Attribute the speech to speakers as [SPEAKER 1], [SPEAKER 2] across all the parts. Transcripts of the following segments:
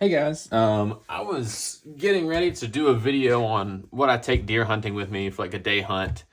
[SPEAKER 1] Hey guys, I was getting ready to do a video on what I take deer hunting with me for like a day hunt,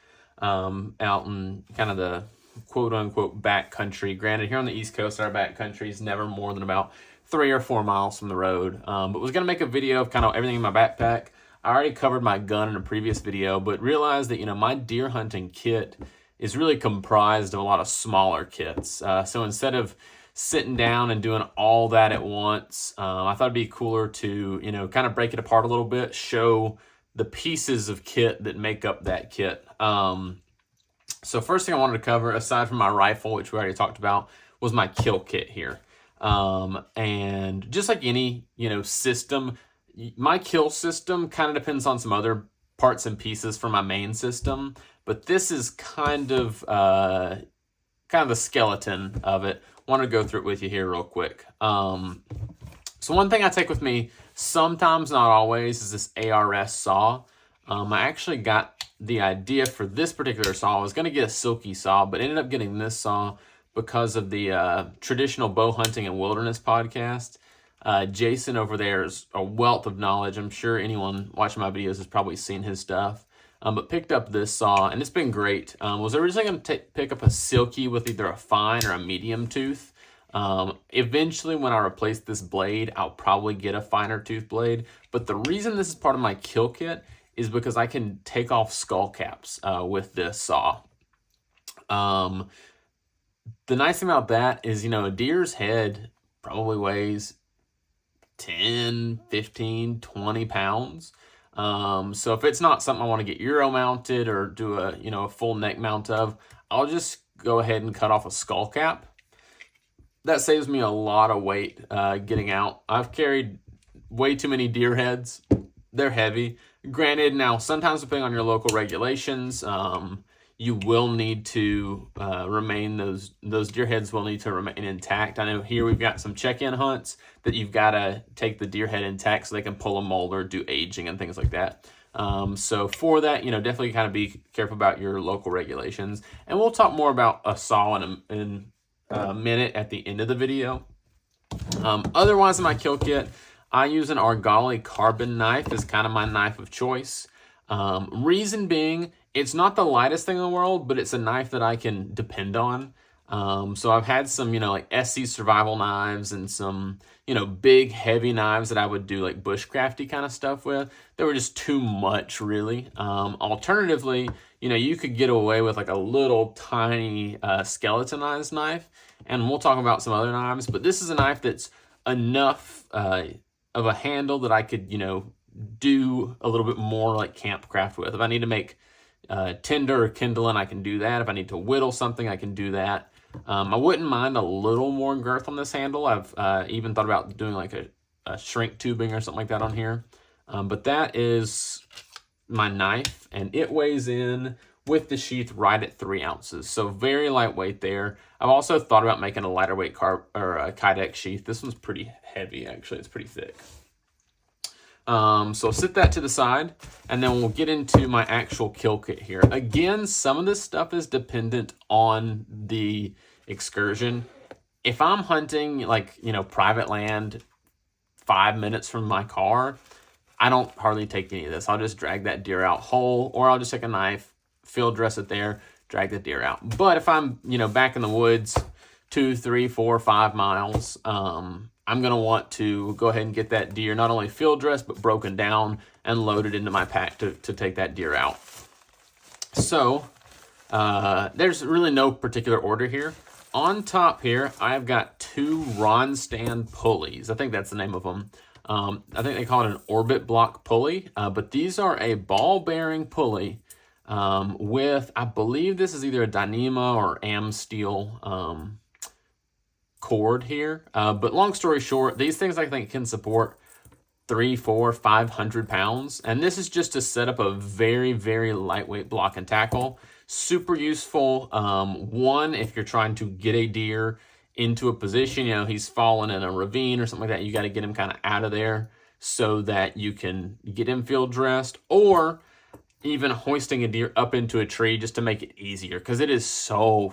[SPEAKER 1] out in kind of the quote unquote backcountry. Granted, here on the East Coast, our backcountry is never more than about 3 or 4 miles from the road. But was gonna make a video of kind of everything in my backpack. I already covered my gun in a previous video, but realized that my deer hunting kit is really comprised of a lot of smaller kits. So instead of sitting down and doing all that at once, I thought it'd be cooler to, kind of break it apart a little bit, show the pieces of kit that make up that kit. So first thing I wanted to cover, aside from my rifle, which we already talked about, was my kill kit here. And just like any, system, my kill system kind of depends on some other parts and pieces from my main system, but this is kind of the skeleton of it. Want to go through it with you here real quick. So one thing I take with me, sometimes not always, is this ARS saw. I actually got the idea for this particular saw. I was going to get a silky saw, but ended up getting this saw because of the traditional bow hunting and wilderness podcast. Jason over there is a wealth of knowledge. I'm sure anyone watching my videos has probably seen his stuff. But picked up this saw, and it's been great. Was originally going to pick up a silky with either a fine or a medium tooth. Eventually, when I replace this blade, I'll probably get a finer tooth blade. But the reason this is part of my kill kit is because I can take off skull caps with this saw. The nice thing about that is, a deer's head probably weighs 10, 15, 20 pounds. So if it's not something I want to get Euro mounted or do a full neck mount of, I'll just go ahead and cut off a skull cap. That saves me a lot of weight getting out. I've carried way too many deer heads. They're heavy. Granted, now sometimes depending on your local regulations, you will need to remain, those deer heads will need to remain intact. I know here we've got some check-in hunts that you've got to take the deer head intact so they can pull a mold or do aging and things like that. So for that, definitely kind of be careful about your local regulations. And we'll talk more about a saw in a minute at the end of the video. Otherwise in my kill kit, I use an Argali carbon knife as kind of my knife of choice. Reason being, it's not the lightest thing in the world, but it's a knife that I can depend on. So I've had some, like SC survival knives and some, big heavy knives that I would do like bushcrafty kind of stuff with. They were just too much, really. Alternatively, you could get away with like a little tiny skeletonized knife, and we'll talk about some other knives. But this is a knife that's enough of a handle that I could, do a little bit more like camp craft with. If I need to make tinder or kindling, I can do that. If I need to whittle something, I can do that. I wouldn't mind a little more girth on this handle. I've even thought about doing like a shrink tubing or something like that on here. But that is my knife, and it weighs in with the sheath right at 3 ounces. So very lightweight there. I've also thought about making a lighter weight Kydex sheath. This one's pretty heavy, actually. It's pretty thick. So sit that to the side, and then we'll get into my actual kill kit here. Again, some of this stuff is dependent on the excursion. If I'm hunting like, private land 5 minutes from my car, I don't hardly take any of this. I'll just drag that deer out whole, or I'll just take a knife, field dress it there, drag the deer out. But if I'm, back in the woods 2, 3, 4, 5 miles, I'm going to want to go ahead and get that deer not only field dressed, but broken down and loaded into my pack to take that deer out. So there's really no particular order here. On top here, I've got 2 Ronstand Pulleys. I think that's the name of them. I think they call it an orbit block pulley, but these are a ball bearing pulley with, I believe this is either a Dyneema or Am steel cord here. But long story short, these things I think can support 300, 400, 500 pounds. And this is just to set up a very, very lightweight block and tackle. Super useful. One, if you're trying to get a deer into a position, he's fallen in a ravine or something like that, you got to get him kind of out of there so that you can get him field dressed, or even hoisting a deer up into a tree just to make it easier, because it is so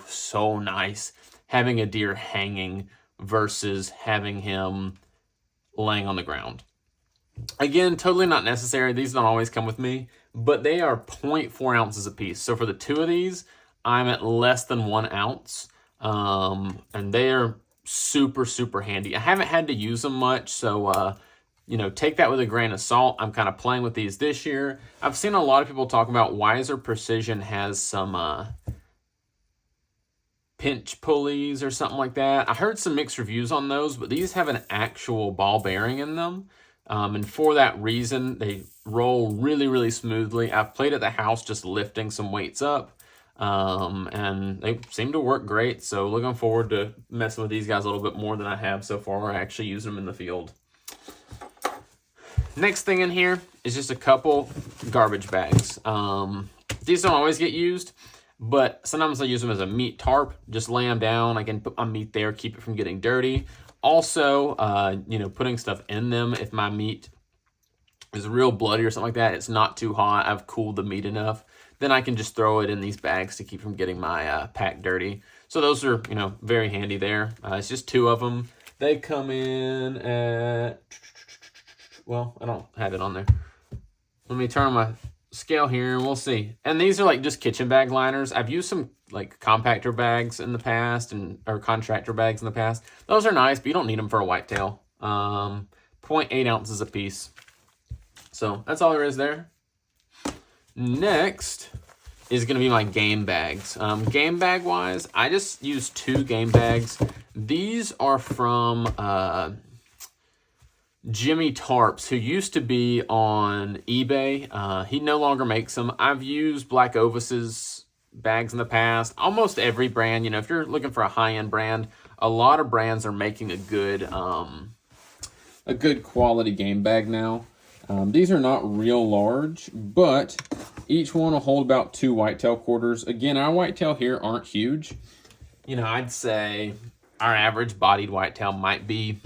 [SPEAKER 1] nice having a deer hanging versus having him laying on the ground. Again, totally not necessary. These don't always come with me, but they are 0.4 ounces a piece. So for the 2 of these, I'm at less than 1 ounce. And they are super, super handy. I haven't had to use them much, so you know, take that with a grain of salt. I'm kind of playing with these this year. I've seen a lot of people talk about Wiser Precision has some pinch pulleys or something like that. I heard some mixed reviews on those, but these have an actual ball bearing in them. And for that reason, they roll really, really smoothly. I've played at the house just lifting some weights up, and they seem to work great. So looking forward to messing with these guys a little bit more than I have so far. I actually use them in the field. Next thing in here is just a couple garbage bags. These don't always get used, but sometimes I use them as a meat tarp. Just lay them down. I can put my meat there, keep it from getting dirty. Also, you know, putting stuff in them if my meat is real bloody or something like that, it's not too hot, I've cooled the meat enough, then I can just throw it in these bags to keep from getting my pack dirty. So those are, you know, very handy there. It's just 2 of them. They come in at, well, I don't have it on there. Let me turn my scale here and we'll see. And these are like just kitchen bag liners. I've used some like compactor bags in the past or contractor bags in the past. Those are nice, but you don't need them for a whitetail. 0.8 ounces a piece. So that's all there is there. Next is going to be my game bags. Game bag wise, I just use 2 game bags. These are from Jimmy Tarps, who used to be on eBay. He no longer makes them. I've used Black Ovis's bags in the past. Almost every brand, you know, if you're looking for a high-end brand, a lot of brands are making a good quality game bag now. These are not real large, but each one will hold about 2 whitetail quarters. Again, our whitetail here aren't huge. You know, I'd say our average bodied whitetail might be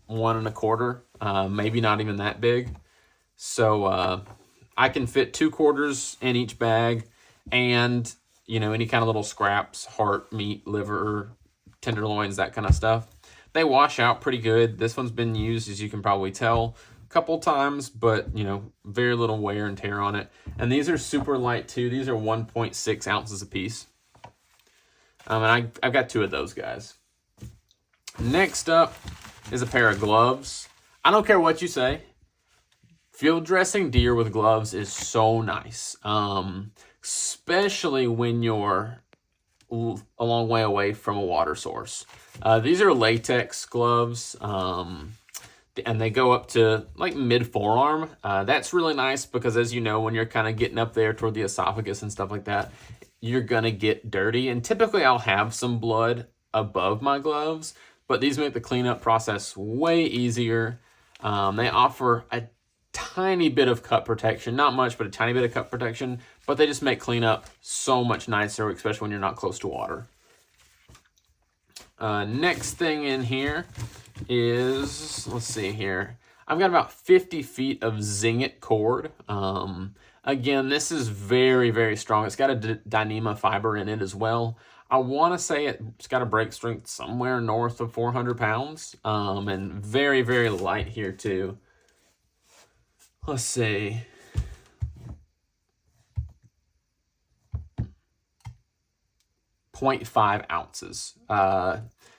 [SPEAKER 1] 1 1/4, maybe not even that big. So I can fit 2 quarters in each bag, and you know, any kind of little scraps, heart, meat, liver, tenderloins, that kind of stuff. They wash out pretty good. This one's been used, as you can probably tell, a couple times, but you know, very little wear and tear on it. And these are super light too. These are 1.6 ounces a piece. And I've got 2 of those guys. Next up is a pair of gloves. I don't care what you say. Field dressing deer with gloves is so nice. Especially when you're a long way away from a water source. These are latex gloves, and they go up to like mid forearm. That's really nice because, as you know, when you're kind of getting up there toward the esophagus and stuff like that, you're gonna get dirty. And typically I'll have some blood above my gloves, but these make the cleanup process way easier. They offer a tiny bit of cut protection, not much, but a tiny bit of cut protection, but they just make cleanup so much nicer, especially when you're not close to water. Next thing in here is, let's see here. I've got about 50 feet of Zingit cord. Again, this is very, very strong. It's got a Dyneema fiber in it as well. I want to say it's got a break strength somewhere north of 400 pounds, and very, very light here too. Let's see. .5 ounces.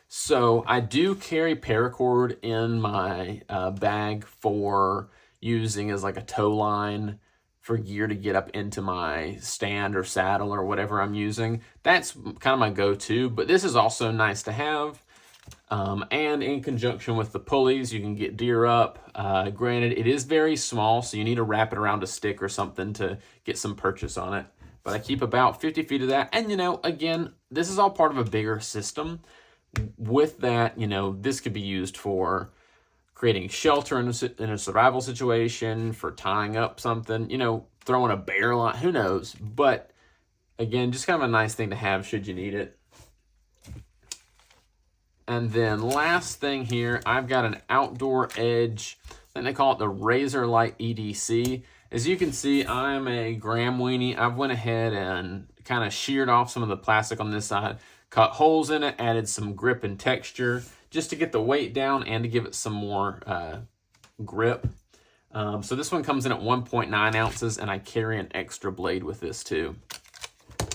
[SPEAKER 1] So I do carry paracord in my bag for using as like a tow line for gear to get up into my stand or saddle or whatever I'm using. That's kind of my go-to, but this is also nice to have. And in conjunction with the pulleys, you can get deer up. Granted, it is very small, so you need to wrap it around a stick or something to get some purchase on it. But I keep about 50 feet of that. And, you know, again, this is all part of a bigger system. With that, you know, this could be used for creating shelter in a survival situation, for tying up something, you know, throwing a bear line, who knows. But, again, just kind of a nice thing to have should you need it. And then last thing here, I've got an Outdoor Edge, I think they call it the Razorlite EDC. As you can see, I'm a gram weenie. I've went ahead and kind of sheared off some of the plastic on this side, cut holes in it, added some grip and texture. just to get the weight down and to give it some more grip. So this one comes in at 1.9 ounces, and I carry an extra blade with this too.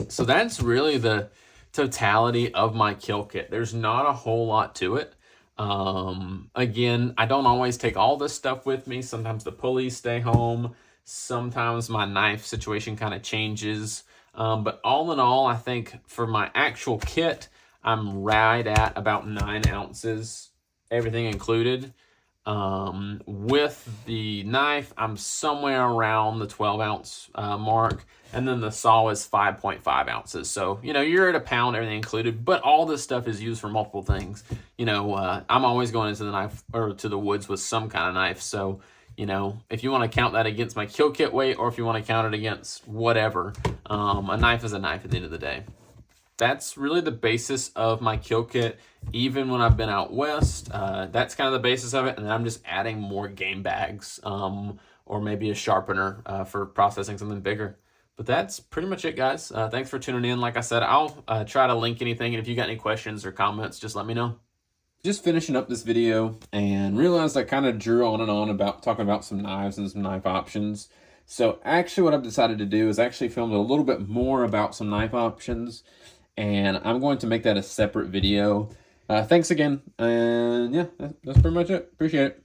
[SPEAKER 1] So that's really the totality of my kill kit. There's not a whole lot to it. Again, I don't always take all this stuff with me. Sometimes the pulleys stay home. Sometimes my knife situation kind of changes. But all in all, I think for my actual kit, I'm right at about 9 ounces, everything included. With the knife, I'm somewhere around the 12 ounce mark, and then the saw is 5.5 ounces. So, you know, you're at a pound, everything included, but all this stuff is used for multiple things. You know, I'm always going into the knife or to the woods with some kind of knife. So, you know, if you want to count that against my kill kit weight, or if you want to count it against whatever, a knife is a knife at the end of the day. That's really the basis of my kill kit. Even when I've been out west, that's kind of the basis of it. And then I'm just adding more game bags, or maybe a sharpener for processing something bigger. But that's pretty much it, guys. Thanks for tuning in. Like I said, I'll try to link anything. And if you got any questions or comments, just let me know. Just finishing up this video and realized I kind of drew on and on about talking about some knives and some knife options. So actually what I've decided to do is actually film a little bit more about some knife options. And I'm going to make that a separate video. Thanks again. And yeah, that's pretty much it. Appreciate it.